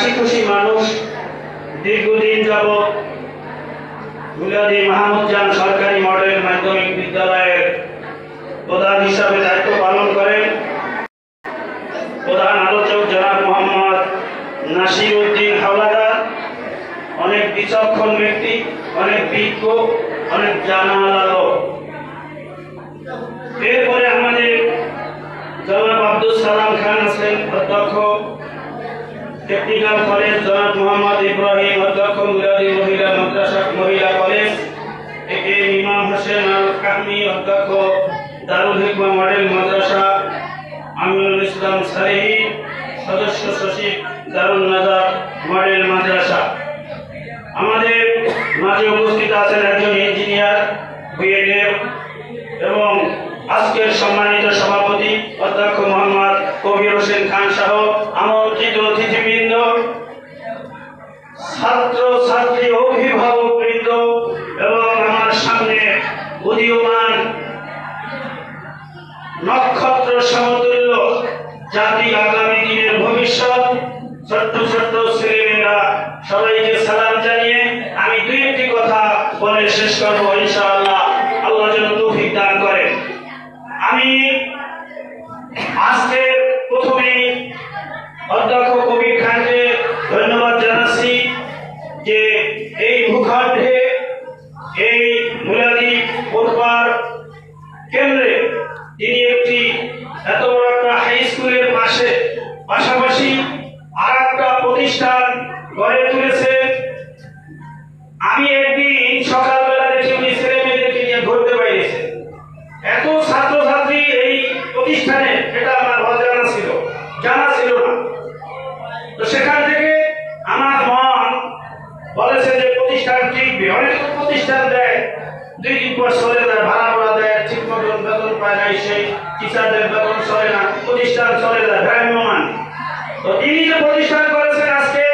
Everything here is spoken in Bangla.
হাসি খুশি মানুষ। দীর্ঘদিন যাবৎ মুলাদি মাহমুদজান সরকারি মডেল মাধ্যমিক বিদ্যালয়ের প্রধান হিসাবে দায়িত্ব পালন করেন। প্রধান আলোচক জনাব মোহাম্মদ নাসির উদ্দিন হাওলাদার অনেক বিচক্ষণ ব্যক্তি, অনেক বিজ্ঞ, অনেক জানালা লোক। এরপরে আমাদের জনাব আব্দুল সালাম খান আছেন অধ্যক্ষ, টেকনিক্যাল কলেজ জনাব মোহাম্মদ ইব্রাহিম অধ্যক্ষ মুলাদি মহিলা মাদ্রাসা মহিলা কলেজ, একে ইমাম হোসেন আল কাহমি অধ্যক্ষ দারুল হিকমা মডেল মাদ্রাসা, আমিনুল ইসলাম সালেহী সদস্য সচিব দারুল নাজার মডেল মাদ্রাসা। আমাদের মাঝে উপস্থিত আছেন একজন ইঞ্জিনিয়ার বিএডএ এবং আজকের সম্মানিত সভাপতি অধ্যক্ষ মোহাম্মদ কবির হোসেন খান সহ আমন্ত্রিত অতিথিবৃন্দ, ছাত্র ছাত্রী অভিভাবক বৃন্দ এবং আমার সামনে উদীয়মান নক্ষত্র সমতুল্য জাতি আগামী দিনের ভবিষ্যৎ ছোট্ট ছোট্ট ছেলেমেয়েরা, সবাইকে সালাম জানিয়ে আমি দুই একটি কথা বলে শেষ করবো ইনশাআল্লাহ। আল্লাহ যেন তৌফিক দান করেন। আমি আজকে প্রথমে অধ্যক্ষ কবির খানকে ধন্যবাদ জানাচ্ছি যে এই ভূখণ্ডে এই মুলাদি পড়ুয়ার কেন্দ্রে তিনি একটি এত বড় একটা হাই স্কুলের পাশাপাশি আর একটা প্রতিষ্ঠান গড়ে তুলেছেন। আমি একদিন সকালবেলা দেখি উনি ছেলে মেয়েদেরকে নিয়ে ঘুরতে বাইরেছেন। এত ছাত্রছাত্রী এই প্রতিষ্ঠানে, এটা আমার অজানা ছিল, জানা ছিল না। তো সেখান থেকে আমার মন বলেছে যে প্রতিষ্ঠান টিকবে। অনেক প্রতিষ্ঠান দেয়, 2 দিন পর চলে যায়, ভাড়া ভাড়া দেয়, ঠিক মতন বেতন পায় না, সেই টিচারদের বেতন চলে না, প্রতিষ্ঠান চলে যায়, ভ্রাম্যমান। তো তিনি যে প্রতিষ্ঠান করেছেন আজকে